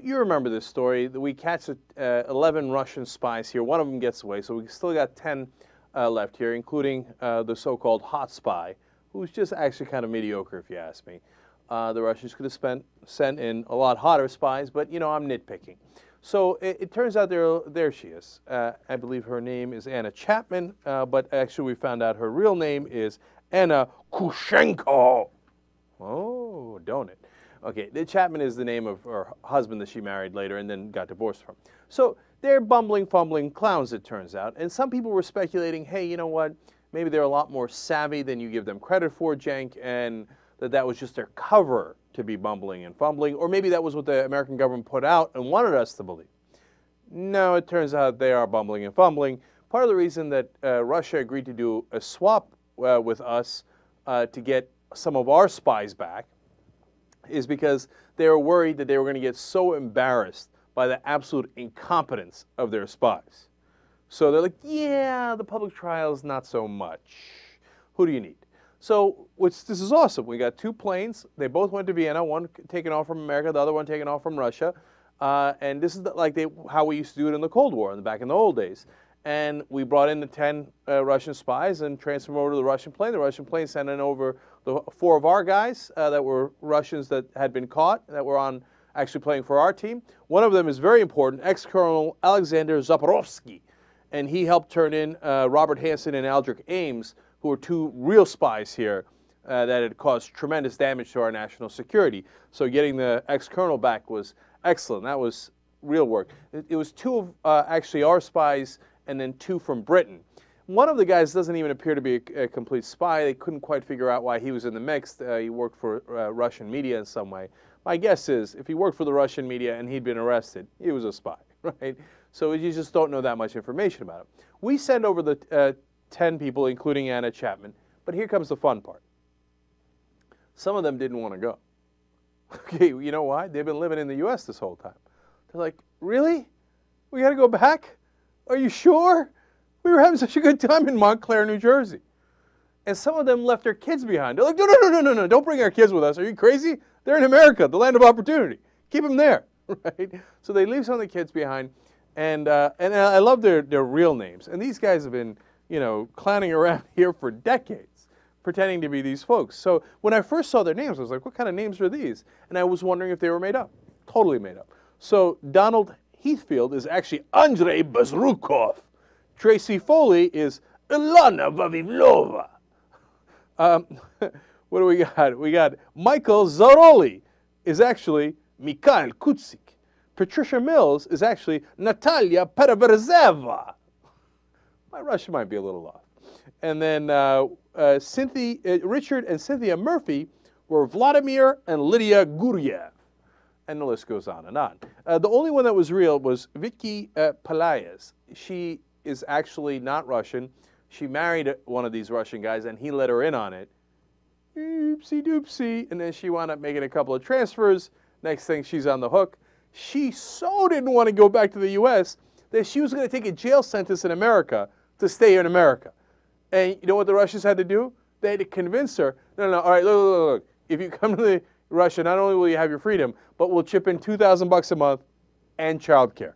you remember this story. We catch 11 Russian spies here. One of them gets away, so we still got 10 left here, including the so-called hot spy, who's just actually kind of mediocre, if you ask me. The Russians could have sent in a lot hotter spies, but, you know, I'm nitpicking. So it turns out there she is. I believe her name is Anna Chapman, but actually we found out her real name is Anna Kushenko. Oh, don't it? Okay, the Chapman is the name of her husband that she married later and then got divorced from. So they're bumbling, fumbling clowns, it turns out. And some people were speculating, hey, you know what? Maybe they're a lot more savvy than you give them credit for, Cenk, and that was just their cover to be bumbling and fumbling. Or maybe that was what the American government put out and wanted us to believe. No, it turns out they are bumbling and fumbling. Part of the reason that Russia agreed to do a swap with us to get some of our spies back is because they were worried that they were going to get so embarrassed by the absolute incompetence of their spies. So they're like, yeah, the public trials, not so much. Who do you need? So this is awesome. We got 2 planes. They both went to Vienna, one taken off from America, the other one taken off from Russia. And this is how we used to do it in the Cold War, back in the old days. And we brought in the 10 Russian spies and transferred them over to the Russian plane. The Russian plane sent in over the 4 of our guys that were Russians that had been caught, that were on actually playing for our team. One of them is very important, ex-Colonel Alexander Zaporovsky. And he helped turn in Robert Hansen and Aldrich Ames, who were 2 real spies here that had caused tremendous damage to our national security. So getting the ex-colonel back was excellent. That was real work. It was 2 of actually our spies and then 2 from Britain. One of the guys doesn't even appear to be a complete spy. They couldn't quite figure out why he was in the mix. He worked for Russian media in some way. My guess is if he worked for the Russian media and he'd been arrested, he was a spy, right? So you just don't know that much information about him. We send over the 10 people, including Anna Chapman, but here comes the fun part. Some of them didn't want to go. Okay, you know why? They've been living in the U.S. this whole time. They're like, really? We got to go back? Are you sure? We were having such a good time in Montclair, New Jersey. And some of them left their kids behind. They're like, no, don't bring our kids with us. Are you crazy? They're in America, the land of opportunity. Keep them there, right? So they leave some of the kids behind, and I love their real names. And these guys have been, you know, clowning around here for decades, pretending to be these folks. So when I first saw their names, I was like, what kind of names are these? And I was wondering if they were made up. Totally made up. So Donald Heathfield is actually Andrei Bezrukov. Tracy Foley is Ilana Vavivlova. What do we got? We got Michael Zaroli is actually Mikhail Kutsik. Patricia Mills is actually Natalia Pereverzeva. My Russian might be a little off. And then Richard and Cynthia Murphy were Vladimir and Lydia Guryev. And the list goes on and on. The only one that was real was Vicky Pelaez. She is actually not Russian. She married one of these Russian guys, and he let her in on it. Oopsie doopsie. And then she wound up making a couple of transfers. Next thing, she's on the hook. She so didn't want to go back to the U.S. that she was going to take a jail sentence in America to stay in America. And you know what the Russians had to do? They had to convince her, no, all right, look. If you come to Russia, not only will you have your freedom, but we'll chip in $2,000 a month and childcare.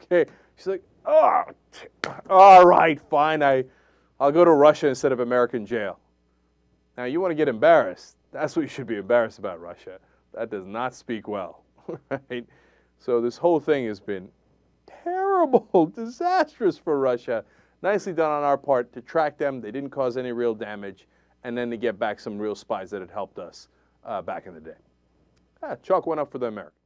Okay. She's like, oh, all right, fine. I'll go to Russia instead of American jail. Now, you want to get embarrassed. That's what you should be embarrassed about, Russia. That does not speak well, right? So this whole thing has been terrible, disastrous for Russia. Nicely done on our part to track them. They didn't cause any real damage. And then to get back some real spies that had helped us back in the day. Chalk went up for the Americans.